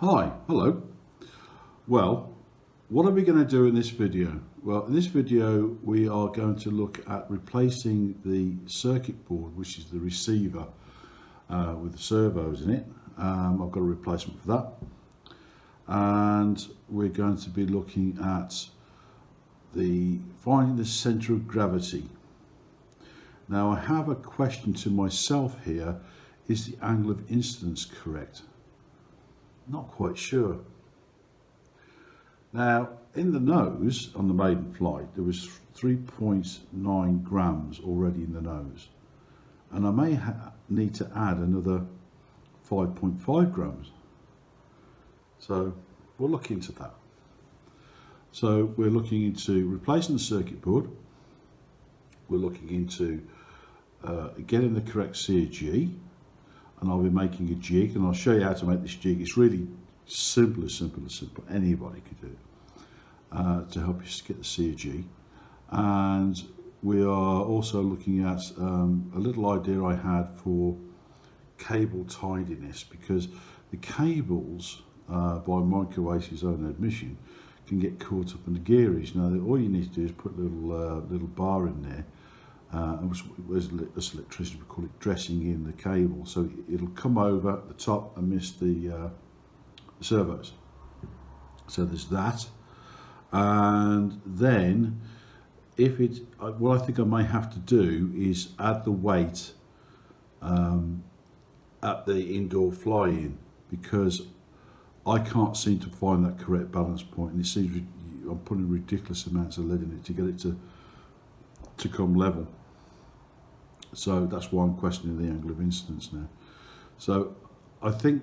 Hi, hello. Well, what are we going to do in this video? Well, in this video we are going to look at replacing the circuit board, which is the receiver with the servos in it. I've got a replacement for that, and we're going to be looking at finding the center of gravity. Now I have a question to myself here: is the angle of incidence correct? Not quite sure. Now, in the nose on the maiden flight, there was 3.9 grams already in the nose, and I may need to add another 5.5 grams. So we'll look into that. So we're looking into replacing the circuit board. We're looking into getting the correct CG. And I'll be making a jig, and I'll show you how to make this jig. It's really simple. Anybody could do it to help you get the CG. And we are also looking at a little idea I had for cable tidiness, because the cables, by Microaces' own admission, can get caught up in the gearage. Now, all you need to do is put a little bar in there. As electricians we call it dressing in the cable, so it'll come over the top and miss the servos. So there's that, and then what I think I may have to do is add the weight at the indoor fly-in, because I can't seem to find that correct balance point, and it seems I'm putting ridiculous amounts of lead in it to get it to come level. So that's why I'm questioning the angle of incidence now. So I think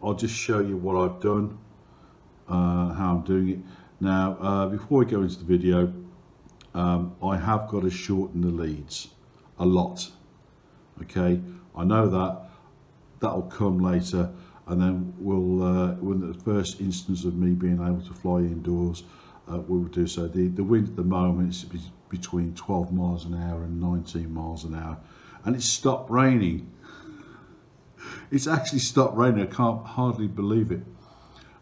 I'll just show you what I've done, how I'm doing it. Now, before we go into the video, I have got to shorten the leads a lot. Okay, I know that'll come later, and then we'll, when the first instance of me being able to fly indoors, we will do so. The wind at the moment is between 12 miles an hour and 19 miles an hour, and it's stopped raining. It's actually stopped raining. I can't hardly believe it,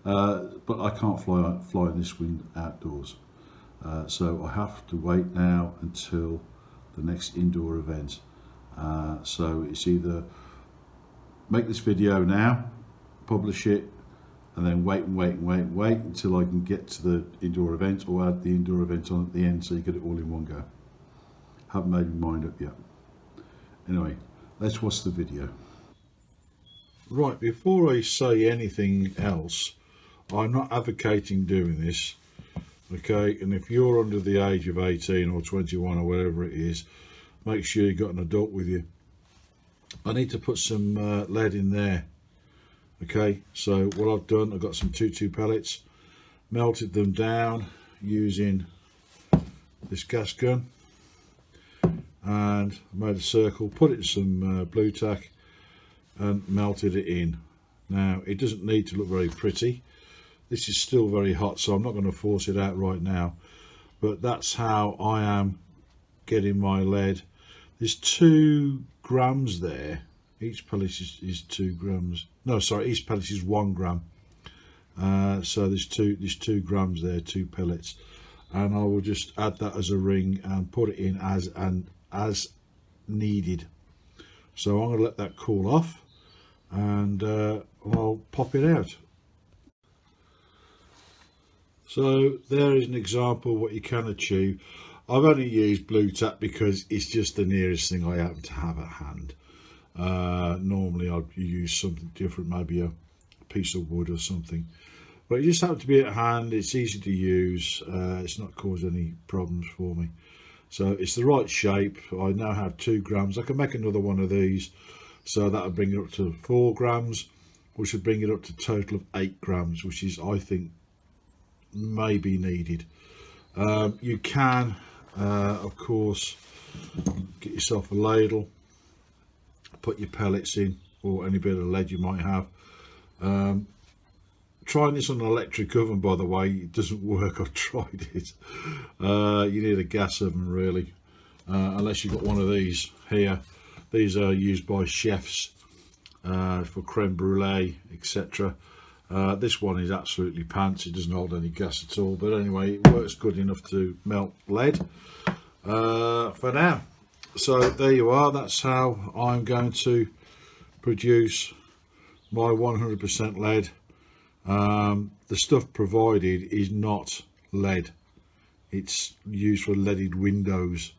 but I can't fly in this wind outdoors, so I have to wait now until the next indoor event. So it's either make this video now, publish it, and then wait until I can get to the indoor event, or add the indoor event on at the end so you get it all in one go. Haven't made my mind up yet. Anyway, let's watch the video. Right, before I say anything else, I'm not advocating doing this, okay? And if you're under the age of 18 or 21 or whatever it is, make sure you've got an adult with you. I need to put some lead in there. Okay, so what I've done, I've got some 2-2 pellets, melted them down using this gas gun, and made a circle, put it in some blue tack and melted it in. Now, it doesn't need to look very pretty. This is still very hot, so I'm not going to force it out right now, but that's how I am getting my lead. There's 2 grams there. Each pellet is 2 grams. No, sorry, each pellet is 1 gram. So there's 2 grams there, 2 pellets, and I will just add that as a ring and put it in as needed. So I'm going to let that cool off, and I'll pop it out. So there is an example of what you can achieve. I've only used blue tack because it's just the nearest thing I happen to have at hand. Normally I'd use something different, maybe a piece of wood or something, but it just happened to be at hand. It's easy to use, it's not caused any problems for me, so it's the right shape. I now have 2 grams. I can make another one of these, so that would bring it up to 4 grams, which would bring it up to a total of 8 grams, which is, I think, maybe needed. You can of course get yourself a ladle, put your pellets in, or any bit of lead you might have. Trying this on an electric oven, by the way, it doesn't work. I've tried it. You need a gas oven really, unless you've got one of these here. These are used by chefs for creme brulee, etc. This one is absolutely pants, it doesn't hold any gas at all, but anyway, it works good enough to melt lead for now. So there you are, that's how I'm going to produce my 100% lead. The stuff provided is not lead, it's used for leaded windows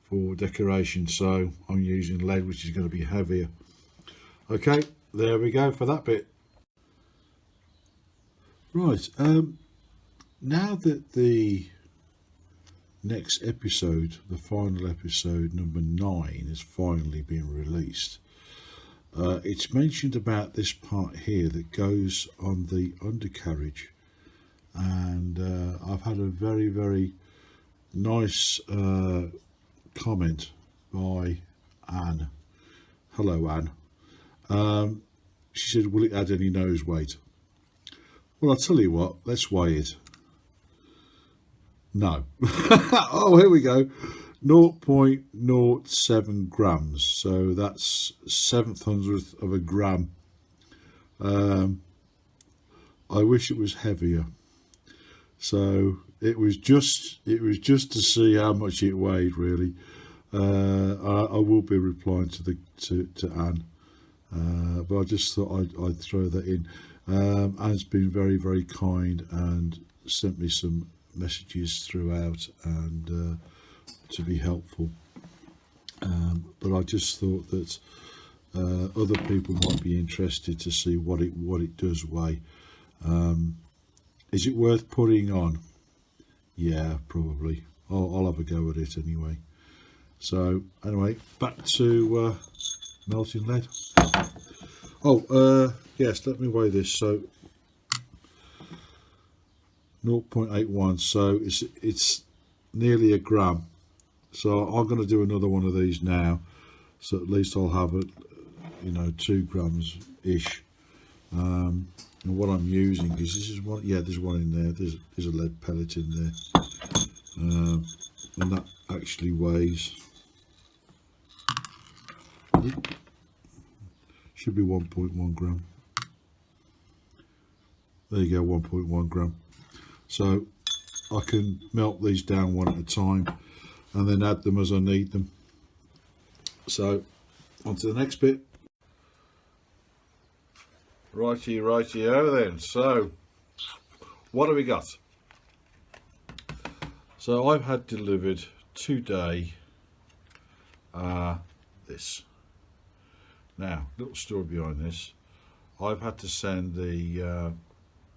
for decoration, so I'm using lead which is going to be heavier. Okay, there we go for that bit. Right, now that the next episode, the final episode number 9, has finally been released, it's mentioned about this part here that goes on the undercarriage, and I've had a very, very nice comment by Anne. Hello, Anne. She said, will it add any nose weight? Well, I'll tell you what, let's weigh it. No. Oh, here we go. 0.07 grams, so that's 1/700th of a gram. I wish it was heavier. So it was just to see how much it weighed, really. I will be replying to Anne, but I just thought I'd throw that in. Anne's been very, very kind and sent me some messages throughout and to be helpful, but I just thought that other people might be interested to see what it does weigh. Is it worth putting on? Yeah, probably. I'll have a go at it anyway. So anyway, back to melting lead. Oh, yes, let me weigh this. So 0.81, so it's nearly a gram. So I'm going to do another one of these now, so at least I'll have it, 2 grams ish. And what I'm using is, this is one, yeah, there's one in there, there's a lead pellet in there, and that actually weighs, should be 1.1 gram. There you go, 1.1 gram. So I can melt these down one at a time and then add them as I need them. So on to the next bit. Righty-o then. So what have we got? So I've had delivered today this. Now, little story behind this. I've had to send the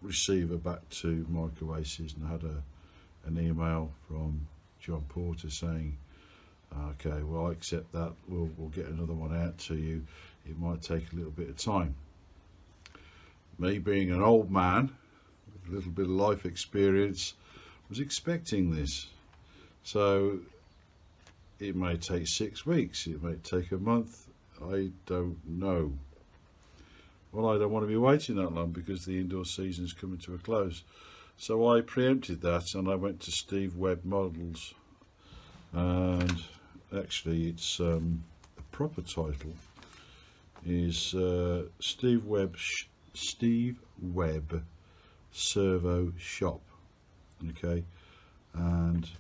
receiver back to Microaces, and I had an email from John Porter saying, okay, well, I accept that, we'll get another one out to you, it might take a little bit of time. Me being an old man with a little bit of life experience, was expecting this. So it may take 6 weeks, it may take a month, I don't know. Well, I don't want to be waiting that long because the indoor season is coming to a close. So I preempted that and I went to Steve Webb Models, and actually it's the proper title is Steve Webb Servo Shop. Okay, and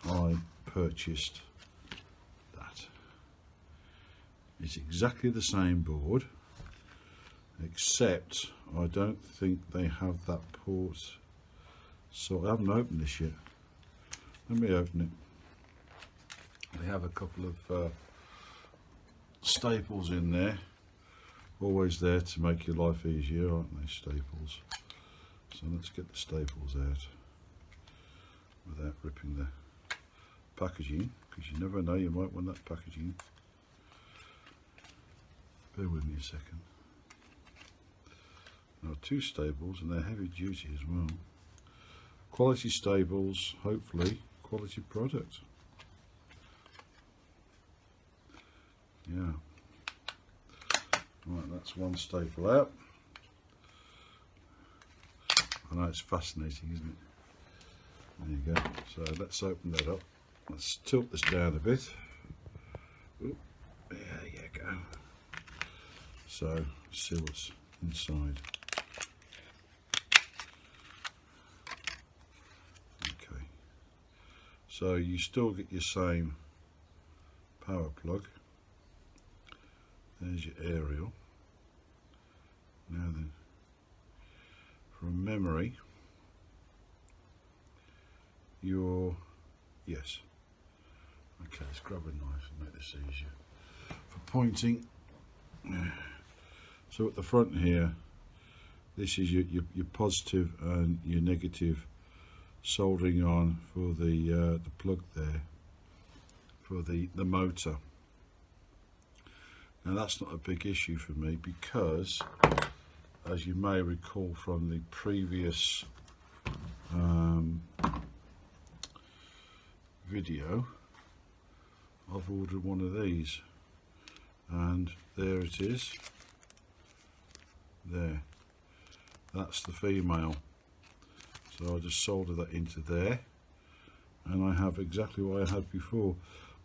I purchased that. It's exactly the same board, except I don't think they have that port. So I haven't opened this yet. Let me open it. They have a couple of staples in there, always there to make your life easier, aren't they, staples? So let's get the staples out without ripping the packaging, because you never know, you might want that packaging. Bear with me a second. Now, 2 staples, and they're heavy duty as well. Quality staples, hopefully quality product. Yeah. Right, that's one staple out. I know it's fascinating, isn't it? There you go. So let's open that up. Let's tilt this down a bit. Oop, there you go. So see what's inside. So you still get your same power plug. There's your aerial. Now then, from memory, yes. Okay, let's grab a knife and make this easier for pointing. So at the front here, this is your positive and your negative soldering on for the plug there for the motor. Now that's not a big issue for me because, as you may recall from the previous video, I've ordered one of these, and there it is. There, that's the female. So I just solder that into there, and I have exactly what I had before.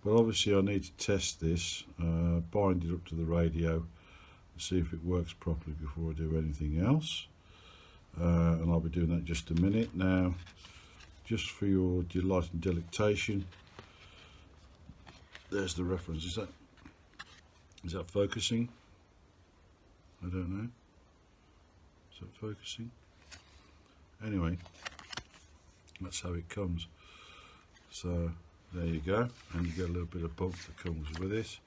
But obviously I need to test this, bind it up to the radio, see if it works properly before I do anything else. And I'll be doing that in just a minute. Now, just for your delight and delectation, there's the reference. Is that focusing? I don't know. Is that focusing? Anyway, that's how it comes. So there you go, and you get a little bit of bump that comes with it.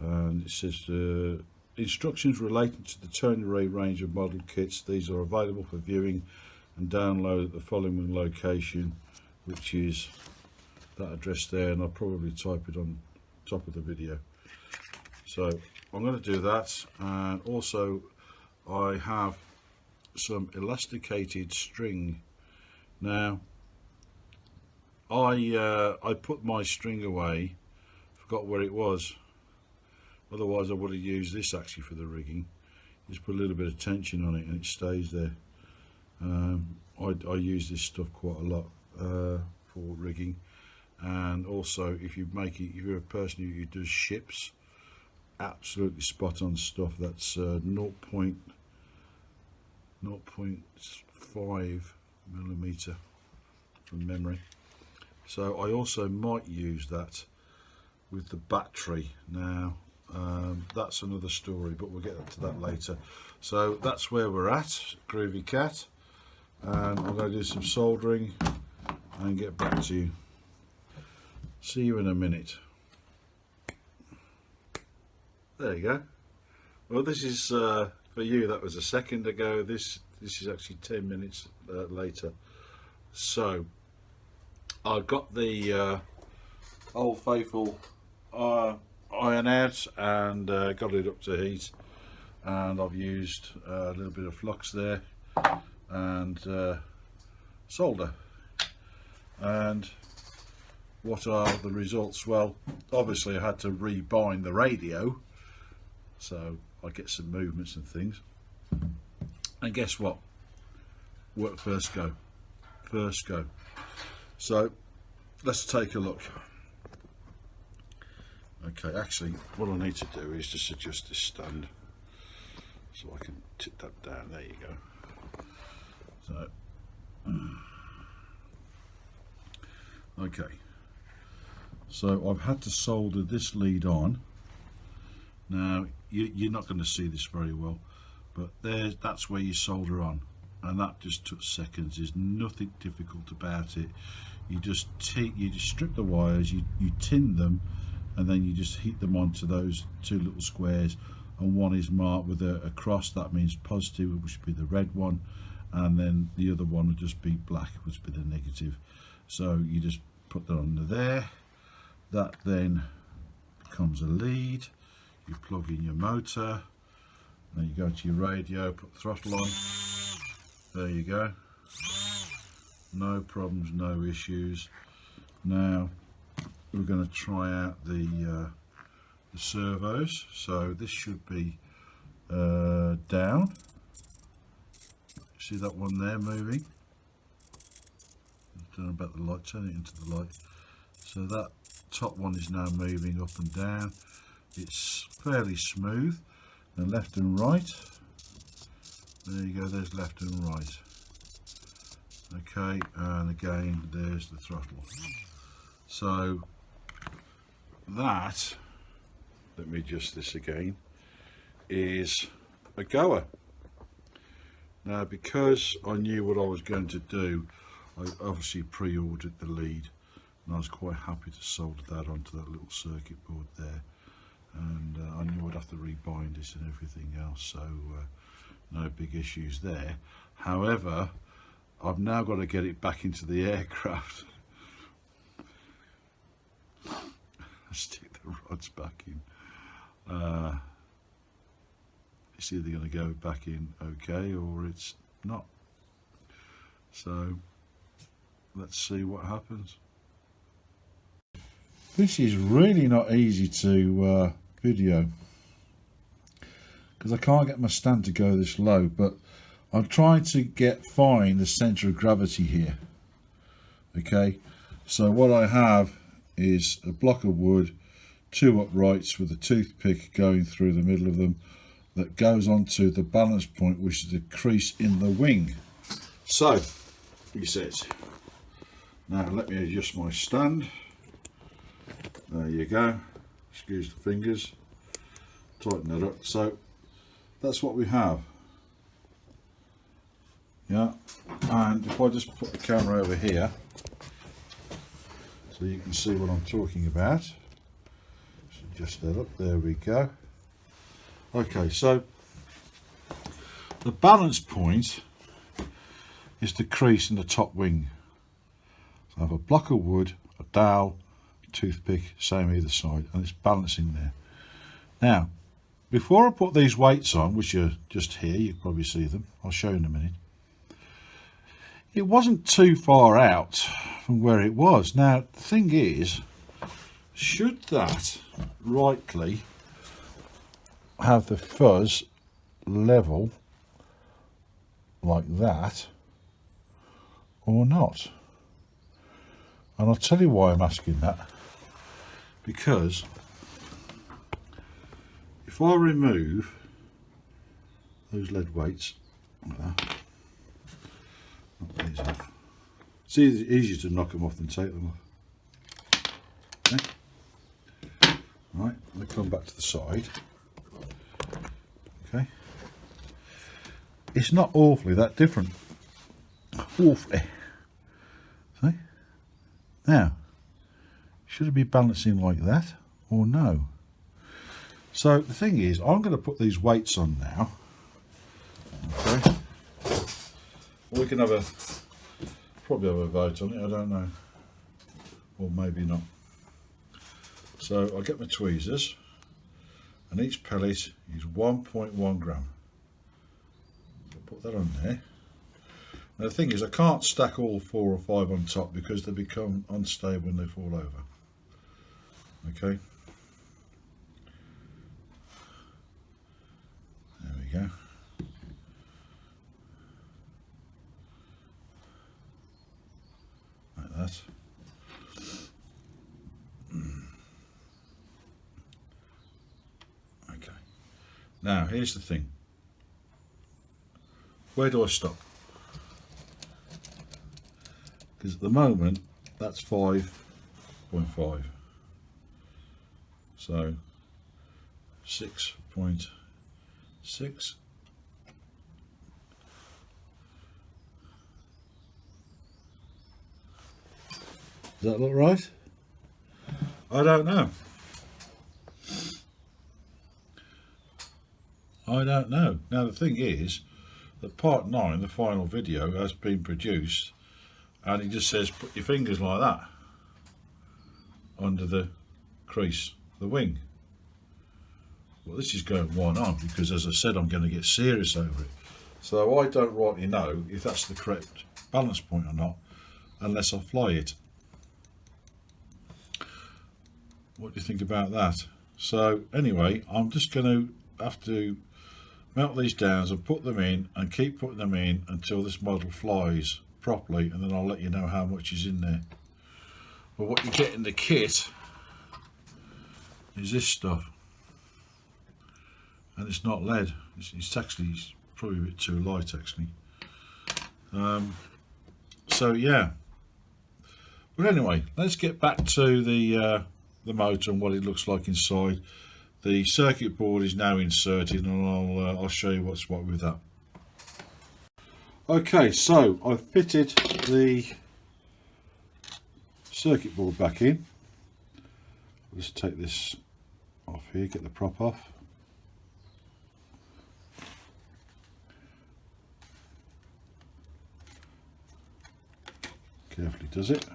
And it says instructions relating to the tone array range of model kits. These are available for viewing and download at the following location, which is that address there, and I'll probably type it on top of the video. So I'm going to do that, and also I have some elasticated string. Now I put my string away, forgot where it was, otherwise I would have used this actually for the rigging. Just put a little bit of tension on it and it stays there. I use this stuff quite a lot for rigging, and also if you're a person who does ships, absolutely spot on stuff. That's 0.5 millimeter from memory. So I also might use that with the battery. Now that's another story, but we'll get to that later. So that's where we're at, Groovy Cat, and I'm going to do some soldering and get back to you. See you in a minute. There you go. Well, this is for you, that was a second ago. This is actually 10 minutes later. So I've got the Old Faithful iron out and got it up to heat, and I've used a little bit of flux there and solder. And what are the results? Well, obviously I had to rebind the radio, so I get some movements and things. And guess what? Work first go. First go. So let's take a look. Okay, actually what I need to do is just adjust this stand so I can tip that down. There you go. So okay, so I've had to solder this lead on. Now you're not going to see this very well, but that's where you solder on, and that just took seconds. There's nothing difficult about it. You just strip the wires, you tin them, and then you just heat them onto those two little squares, and one is marked with a cross. That means positive, which would be the red one, and then the other one would just be black, which would be the negative. So you just put that under there. That then becomes a lead. You plug in your motor, then you go to your radio, put throttle on. There you go. No problems, no issues. Now we're going to try out the servos. So this should be down. See that one there moving? I don't know about the light, turn it into the light. So that top one is now moving up and down. It's fairly smooth. And left and right. There you go, there's left and right. Okay, and again there's the throttle. So that, let me adjust this again, is a goer. Now, because I knew what I was going to do, I obviously pre-ordered the lead, and I was quite happy to solder that onto that little circuit board there. And I knew I'd have to rebind it and everything else, so no big issues there. However, I've now got to get it back into the aircraft. Stick the rods back in. It's either going to go back in okay or it's not. So let's see what happens. This is really not easy to video because I can't get my stand to go this low, but I'm trying to find the center of gravity here. Okay, so what I have is a block of wood, 2 uprights with a toothpick going through the middle of them that goes onto the balance point, which is the crease in the wing. So he says, now let me adjust my stand. There you go, excuse the fingers, tighten that up. So that's what we have. Yeah, and if I just put the camera over here so you can see what I'm talking about, so adjust that up, there we go. Okay, so the balance point is the crease in the top wing. So I have a block of wood, a dowel, toothpick, same either side, and it's balancing there. Now, before I put these weights on, which are just here, you can probably see them, I'll show you in a minute, it wasn't too far out from where it was. Now, the thing is, should that rightly have the fuzz level like that or not? And I'll tell you why I'm asking that. Because if I remove those lead weights, knock these off. It's easier to knock them off than take them off. Okay. Right, let me come back to the side. Okay. It's not awfully that different. Awfully. See? Now, should it be balancing like that or no? So the thing is, I'm going to put these weights on now. Okay. We can probably have a vote on it, I don't know. Or maybe not. So I'll get my tweezers, and each pellet is 1.1 gram. I'll put that on there. Now the thing is, I can't stack all 4 or 5 on top because they become unstable when they fall over. Okay. There we go. Like that. Okay. Now here's the thing. Where do I stop? Because at the moment that's 5.5. So 6.6. Does that look right? I don't know. I don't know. Now the thing is that part 9, the final video, has been produced, and it just says put your fingers like that under the crease of the wing. Well, this is going one on because, as I said, I'm going to get serious over it. So I don't rightly know if that's the correct balance point or not unless I fly it. What do you think about that? So anyway, I'm just going to have to melt these down and put them in and keep putting them in until this model flies properly, and then I'll let you know how much is in there. But what you get in the kit is this stuff, and it's not lead. It's actually probably a bit too light actually. So yeah, But anyway, let's get back to the motor and what it looks like inside. The circuit board is now inserted, and I'll show you what's what with that. Okay, so I've fitted the circuit board back in. Let's take this off here, get the prop off. Carefully does it.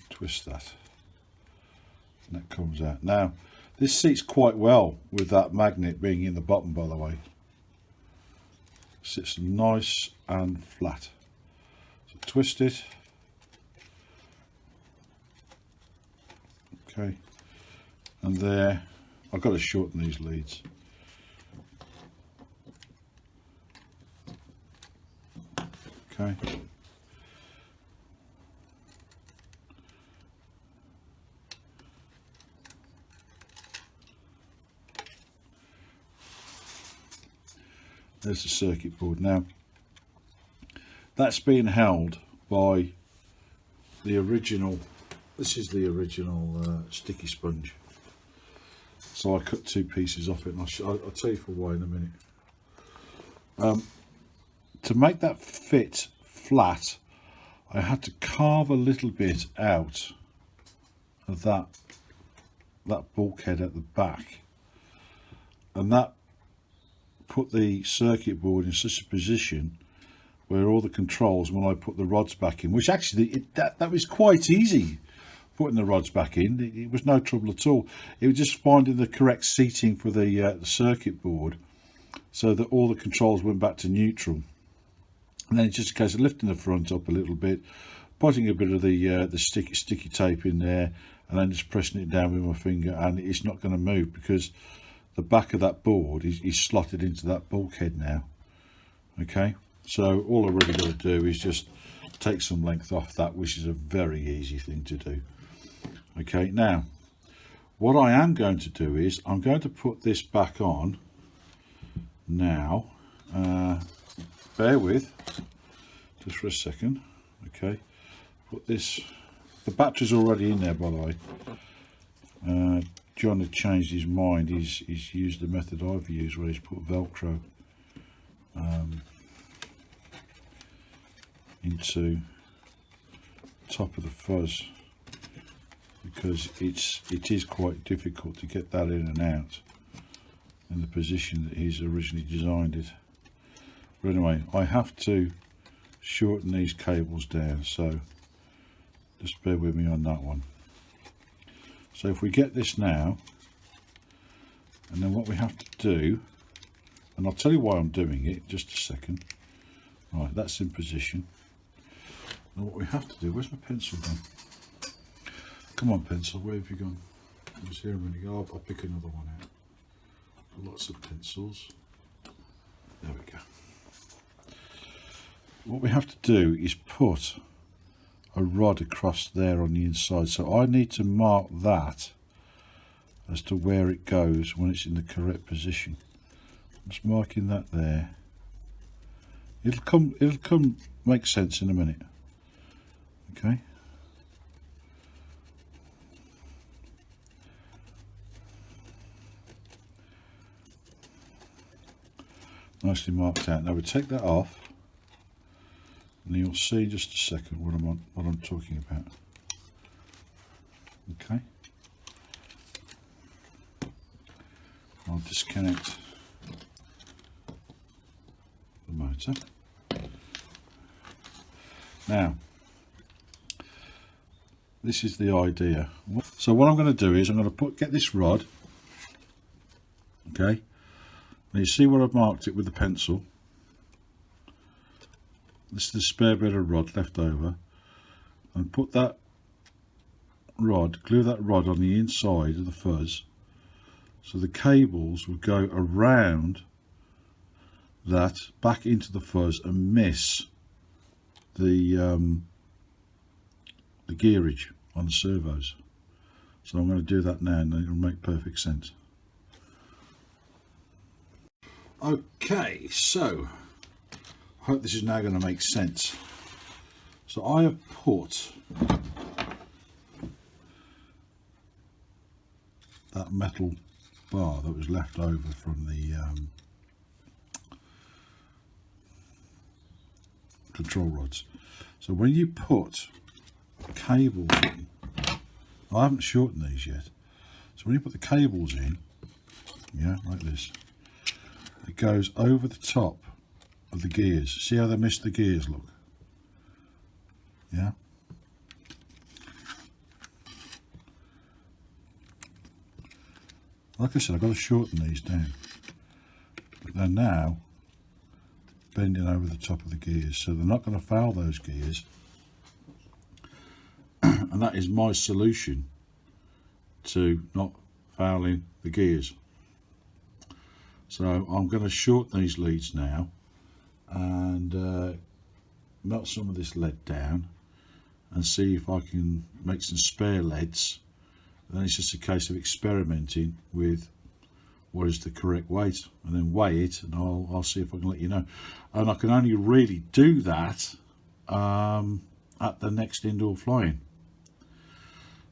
Twist that, and that comes out. Now this seats quite well with that magnet being in the bottom, by the way. Sits nice and flat. So twist it. Okay, and there, I've got to shorten these leads. Okay. There's the circuit board. Now that's being held by the original, this is the original sticky sponge. So I cut two pieces off it, and I'll tell you for why in a minute. To make that fit flat, I had to carve a little bit out of that bulkhead at the back, and that put the circuit board in such a position where all the controls, when I put the rods back in, which actually that was quite easy, putting the rods back in, it was no trouble at all. It was just finding the correct seating for the circuit board so that all the controls went back to neutral. And then it's just a case of lifting the front up a little bit, putting a bit of the sticky tape in there, and then just pressing it down with my finger, and it's not going to move because the back of that board is slotted into that bulkhead now. Okay, so all I really got to do is just take some length off that, which is a very easy thing to do. Okay, now what I am going to do is I'm going to put this back on now. Bear with just for a second. Okay, put this, the battery's already in there, by the way. John had changed his mind. He's used the method I've used, where he's put Velcro into top of the fuzz, because it is quite difficult to get that in and out in the position that he's originally designed it. But anyway, I have to shorten these cables down, so just bear with me on that one. So if we get this now, and then what we have to do, and I'll tell you why I'm doing it, just a second. Right, that's in position. And what we have to do, where's my pencil gone? Come on, pencil, where have you gone? I was here a minute ago. I'll pick another one out. Lots of pencils. There we go. What we have to do is put a rod across there on the inside, so I need to mark that as to where it goes when it's in the correct position. I'm just marking that there. It'll come make sense in a minute. Okay, nicely marked out. Now we take that off, and you'll see in just a second what I'm talking about. Okay, I'll disconnect the motor. Now this is the idea. So what I'm going to do is I'm going to get this rod. Okay, now you see where I've marked it with the pencil. This is the spare bit of rod left over, and put that rod, glue that rod on the inside of the fuzz, so the cables will go around that back into the fuzz and miss the gearage on the servos. So I'm going to do that now, and it'll make perfect sense. Okay, so I hope this is now going to make sense. So I have put that metal bar that was left over from the control rods. So when you put cables in, I haven't shortened these yet, so when you put the cables in, yeah, like this, it goes over the top of the gears. See how they missed the gears, look? Yeah. Like I said, I've got to shorten these down. But they're now bending over the top of the gears, so they're not going to foul those gears. And that is my solution to not fouling the gears. So I'm going to shorten these leads now and melt some of this lead down and see if I can make some spare leads. Then it's just a case of experimenting with what is the correct weight, and then weigh it, and I'll see if I can let you know. And I can only really do that at the next indoor flying.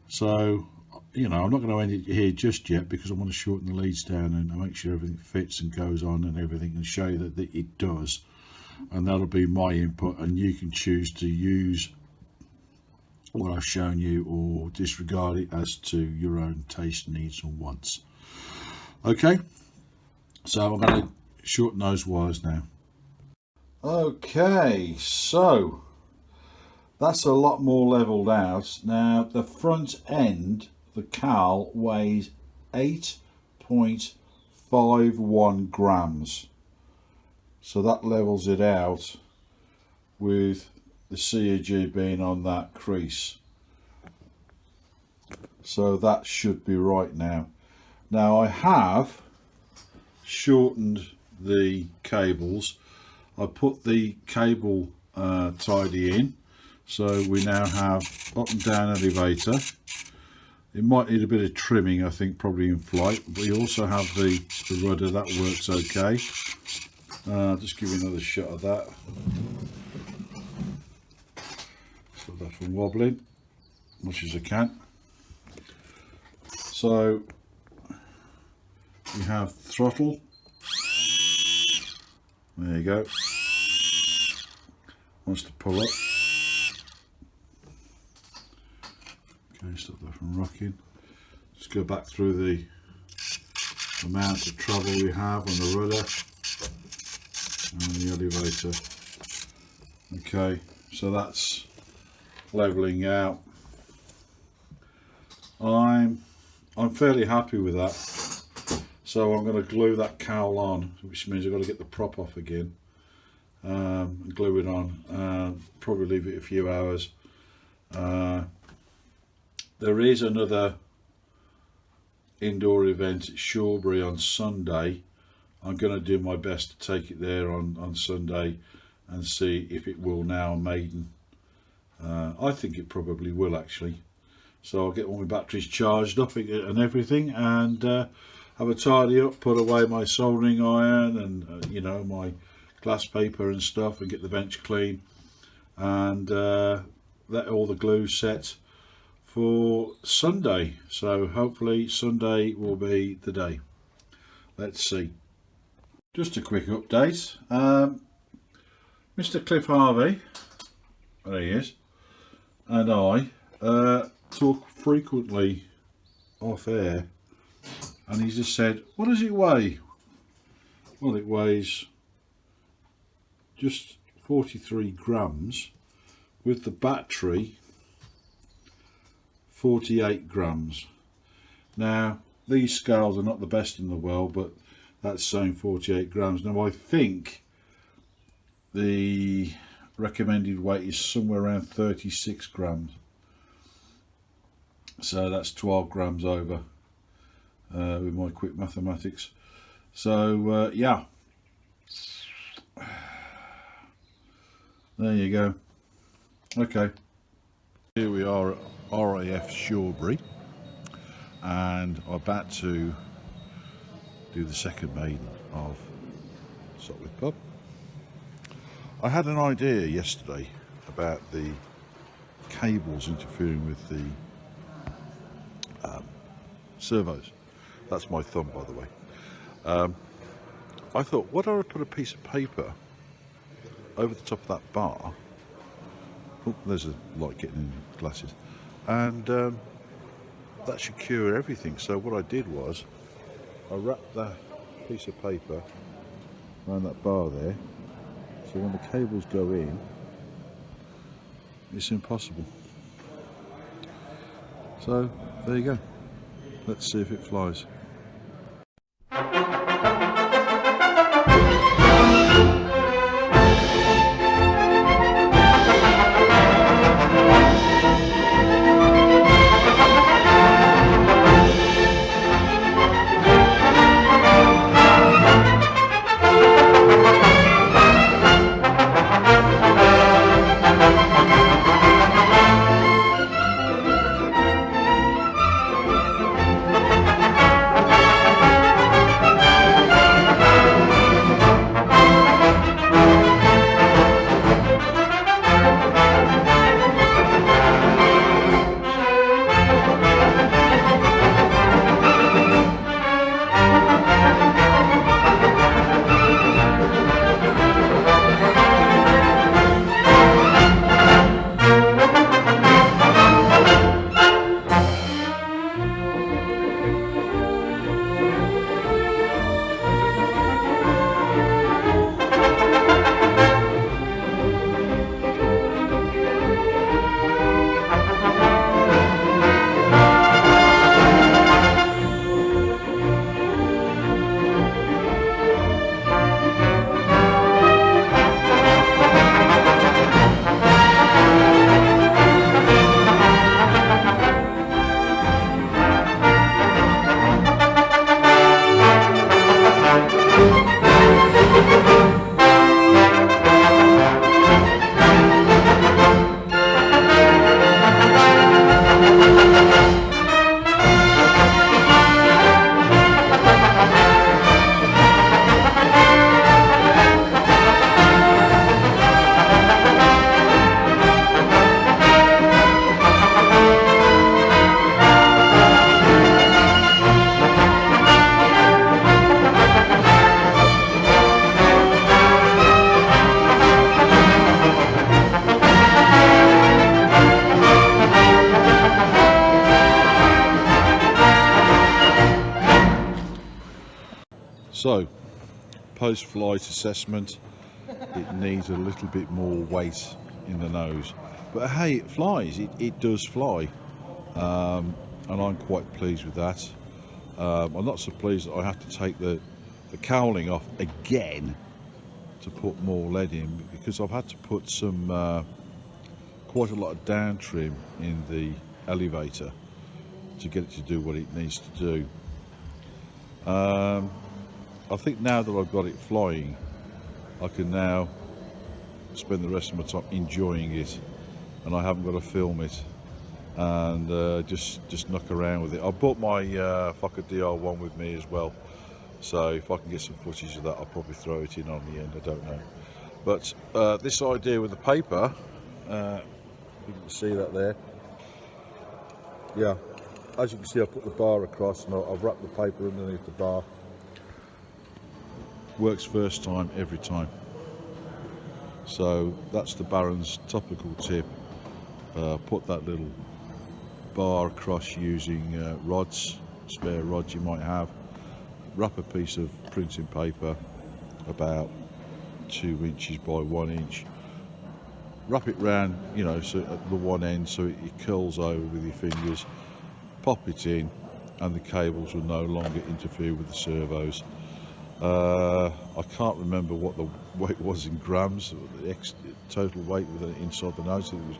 So, you know, I'm not going to end it here just yet, because I want to shorten the leads down and make sure everything fits and goes on and everything, and show you that it does. And that'll be my input, and you can choose to use what I've shown you or disregard it as to your own taste, needs and wants. Okay, so I'm going to shorten those wires now. Okay, so that's a lot more leveled out. Now the front end, the cowl, weighs 8.51 grams. So that levels it out with the CAG being on that crease. So that should be right now. Now I have shortened the cables. I put the cable tidy in, so we now have up and down elevator. It might need a bit of trimming, I think, probably in flight, but you also have the rudder. That works okay. Just give you another shot of that. Stop that from wobbling as much as I can. So you have throttle. There you go. Wants to pull up. Okay, stop that from rocking. Just go back through the amount of trouble we have on the rudder and the elevator. Okay, so that's leveling out. I'm fairly happy with that. So I'm going to glue that cowl on, which means I've got to get the prop off again and glue it on. Probably leave it a few hours. There is another indoor event at Shawbury on Sunday. I'm going to do my best to take it there on Sunday and see if it will now maiden. I think it probably will, actually. So I'll get all my batteries charged up and everything, and have a tidy up, put away my soldering iron and you know, my glass paper and stuff, and get the bench clean, and let all the glue set for Sunday. So hopefully Sunday will be the day. Let's see. Just a quick update. Mr. Cliff Harvey, there he is, and I talk frequently off air, and he just said, what does it weigh? Well, it weighs just 43 grams with the battery 48 grams. Now these scales are not the best in the world, but that's saying 48 grams. Now I think the recommended weight is somewhere around 36 grams. So that's 12 grams over with my quick mathematics. So yeah, there you go. Okay, here we are at RAF Shawbury, and I'm about to do the second maiden of Sopwith Pup. I had an idea yesterday about the cables interfering with the servos. That's my thumb, by the way. I thought, what do I put a piece of paper over the top of that bar? Oh, there's a light getting in glasses, and that should cure everything. So what I did was I wrapped that piece of paper around that bar there, so when the cables go in, it's impossible. So there you go. Let's see if it flies. So, post-flight assessment, it needs a little bit more weight in the nose. But hey, it flies, it does fly. And I'm quite pleased with that. I'm not so pleased that I have to take the cowling off again to put more lead in, because I've had to put some quite a lot of down trim in the elevator to get it to do what it needs to do. I think now that I've got it flying, I can now spend the rest of my time enjoying it, and I haven't got to film it and just knock around with it. I brought my Fokker DR1 with me as well, so if I can get some footage of that, I'll probably throw it in on the end, I don't know. But this idea with the paper, you can see that there. Yeah, as you can see, I put the bar across and I've wrapped the paper underneath the bar. Works first time, every time. So that's the Baron's topical tip. Put that little bar across using rods, spare rods you might have. Wrap a piece of printing paper about 2 inches by 1 inch. Wrap it round, you know, so at the one end, so it curls over with your fingers. Pop it in, and the cables will no longer interfere with the servos. I can't remember what the weight was in grams, the total weight with it inside the nose. It was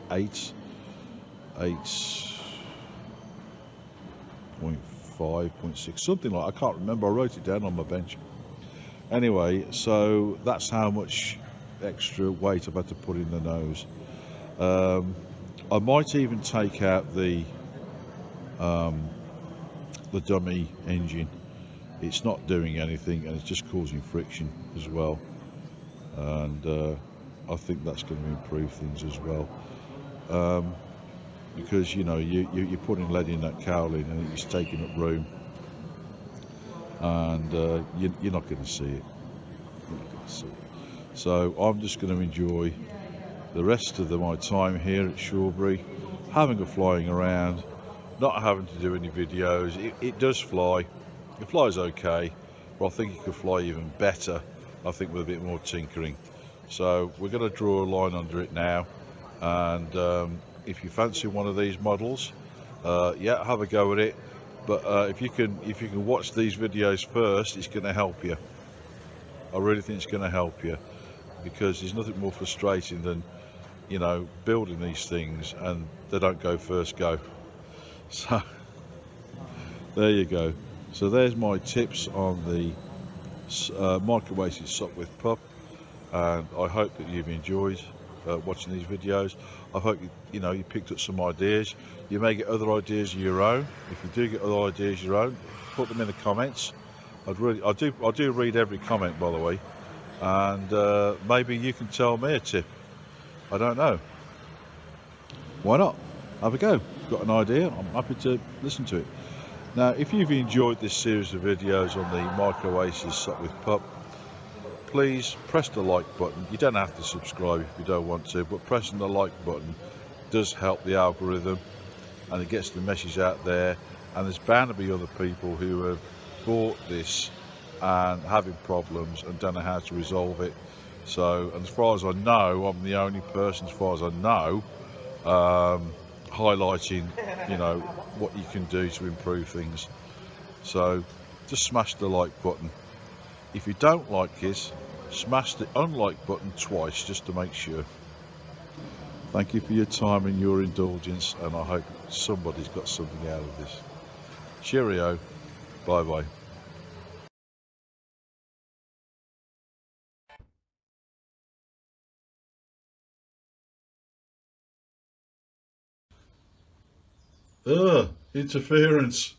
8.5, 0.6, something like that. I can't remember. I wrote it down on my bench. Anyway, so that's how much extra weight I've had to put in the nose. I might even take out the dummy engine. It's not doing anything, and it's just causing friction as well, and I think that's going to improve things as well. because you know you're putting lead in that cowling and it's taking up room, and you're not going to see it. You're not going to see it. So I'm just going to enjoy the rest of my time here at Shawbury, having a flying around, not having to do any videos. It does fly. It flies okay, but I think it could fly even better, I think, with a bit more tinkering. So we're going to draw a line under it now, and if you fancy one of these models, yeah, have a go at it. But if you can watch these videos first, it's going to help you. I really think it's going to help you, because there's nothing more frustrating than, you know, building these things and they don't go first go. So there you go. So there's my tips on the Microaces Sopwith Pup, and I hope that you've enjoyed watching these videos. I hope you know you picked up some ideas. You may get other ideas of your own. If you do get other ideas of your own, put them in the comments. I do read every comment, by the way, and maybe you can tell me a tip. I don't know. Why not? Have a go. If you've got an idea, I'm happy to listen to it. Now, if you've enjoyed this series of videos on the Microaces Sopwith Pup, please press the like button. You don't have to subscribe if you don't want to, but pressing the like button does help the algorithm, and it gets the message out there. And there's bound to be other people who have bought this and having problems and don't know how to resolve it. So, and as far as I know, I'm the only person, as far as I know, highlighting, you know, what you can do to improve things. So just smash the like button. If you don't like this, smash the unlike button twice, just to make sure. Thank you for your time and your indulgence, and I hope somebody's got something out of this. Cheerio. Bye bye. Interference.